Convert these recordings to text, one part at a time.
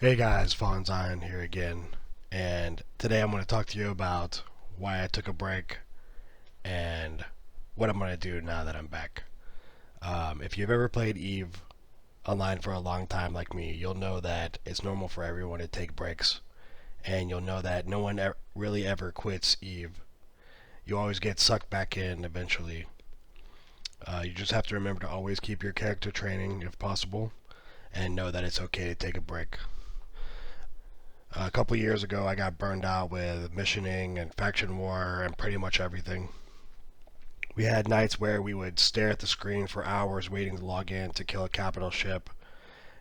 Hey guys, Fallen Zion here again, and today I'm going to talk to you about why I took a break and what I'm going to do now that I'm back. If you've ever played Eve online for a long time like me, you'll know that it's normal for everyone to take breaks, and you'll know that no one really ever quits Eve. You always get sucked back in eventually. You just have to remember to always keep your character training if possible, and know that it's okay to take a break. A couple years ago, I got burned out with missioning and faction war and pretty much everything. We had nights where we would stare at the screen for hours waiting to log in to kill a capital ship,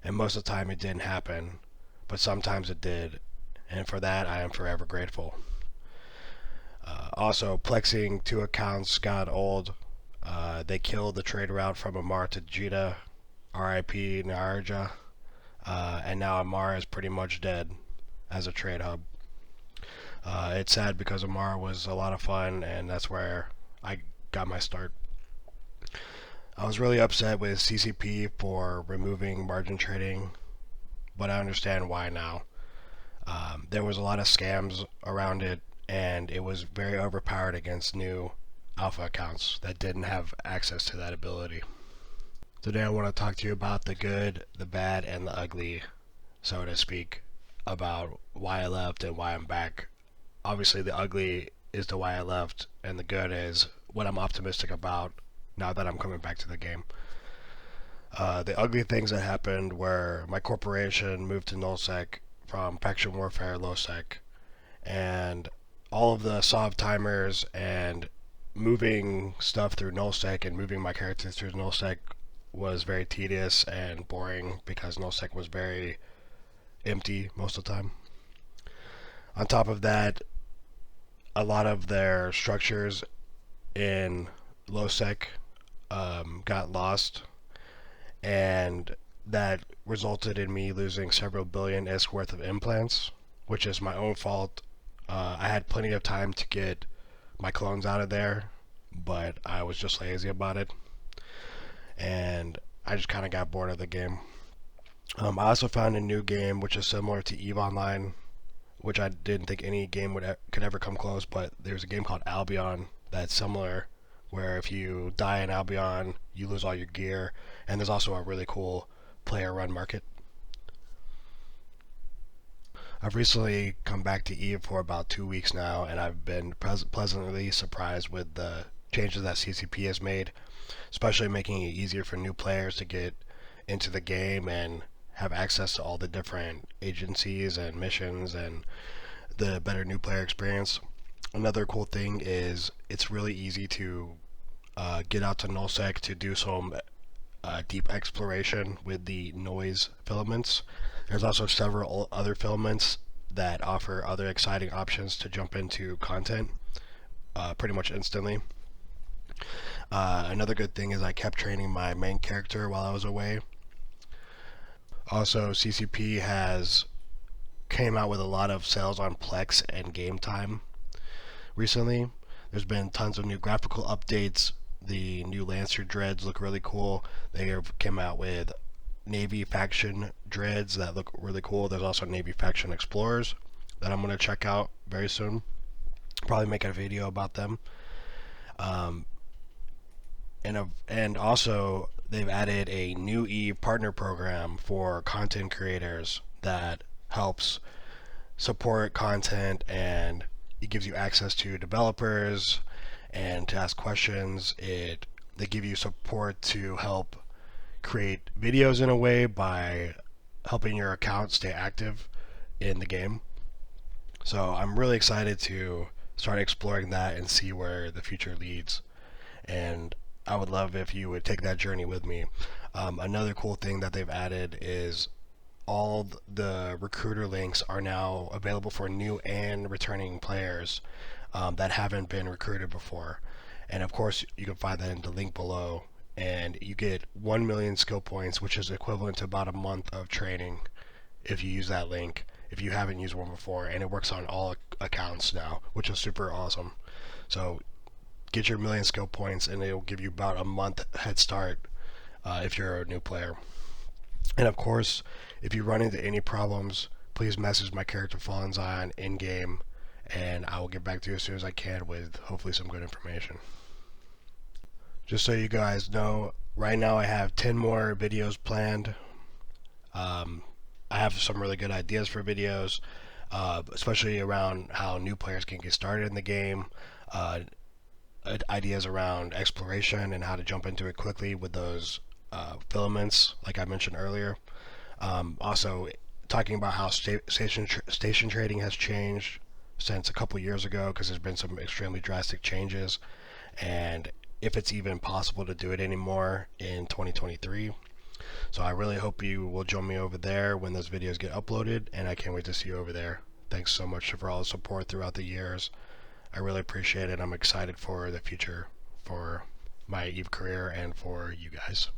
and most of the time it didn't happen, but sometimes it did, and for that I am forever grateful. Also, plexing two accounts got old. They killed the trade route from Amar to Jita, RIP Narja, and now Amar is pretty much dead as a trade hub. It's sad because Amar was a lot of fun, and that's where I got my start. I was really upset with CCP for removing margin trading, but I understand why now. There was a lot of scams around it, and it was very overpowered against new alpha accounts that didn't have access to that ability. Today I want to talk to you about the good, the bad, and the ugly, so to speak, about why I left and why I'm back. Obviously, the ugly is the why I left, and the good is what I'm optimistic about now that I'm coming back to the game. The ugly things that happened were my corporation moved to nullsec from faction warfare lowsec, and all of the sov timers and moving stuff through nullsec and moving my characters through nullsec was very tedious and boring because nullsec was very empty most of the time. On top of that, a lot of their structures in lowsec got lost, and that resulted in me losing several billion ISK worth of implants, which is my own fault. I had plenty of time to get my clones out of there, but I was just lazy about it, and I just kind of got bored of the game. I also found a new game which is similar to EVE Online, which I didn't think any game could ever come close, but there's a game called Albion that's similar, where if you die in Albion, you lose all your gear, and there's also a really cool player-run market. I've recently come back to EVE for about 2 weeks now, and I've been pleasantly surprised with the changes that CCP has made, especially making it easier for new players to get into the game and have access to all the different agencies and missions and the better new player experience. Another cool thing is it's really easy to get out to nullsec to do some deep exploration with the noise filaments. There's also several other filaments that offer other exciting options to jump into content pretty much instantly. Another good thing is I kept training my main character while I was away. Also, CCP has came out with a lot of sales on Plex and Game Time recently. There's been tons of new graphical updates. The new Lancer dreads look really cool. They have came out with Navy faction dreads that look really cool. There's also Navy faction explorers that I'm going to check out very soon. Probably make a video about them. Um, and also they've added a new EVE partner program for content creators that helps support content, and it gives you access to developers and to ask questions. They give you support to help create videos in a way by helping your account stay active in the game. So I'm really excited to start exploring that and see where the future leads. And I would love if you would take that journey with me. Another cool thing that they've added is all the recruiter links are now available for new and returning players that haven't been recruited before. And of course, you can find that in the link below. And you get 1 million skill points, which is equivalent to about a month of training if you use that link, if you haven't used one before. And it works on all accounts now, which is super awesome. So get your million skill points, and it'll give you about a month head start if you're a new player. And of course, if you run into any problems, please message my character Fallen Zion in game, and I will get back to you as soon as I can with hopefully some good information. Just so you guys know, right now I have 10 more videos planned. I have some really good ideas for videos, especially around how new players can get started in the game, uh, ideas around exploration and how to jump into it quickly with those filaments, like I mentioned earlier. Also, talking about how station trading has changed since a couple years ago, because there's been some extremely drastic changes, and if it's even possible to do it anymore in 2023. So I really hope you will join me over there when those videos get uploaded, and I can't wait to see you over there. Thanks so much for all the support throughout the years. I really appreciate it. I'm excited for the future for my EVE career and for you guys.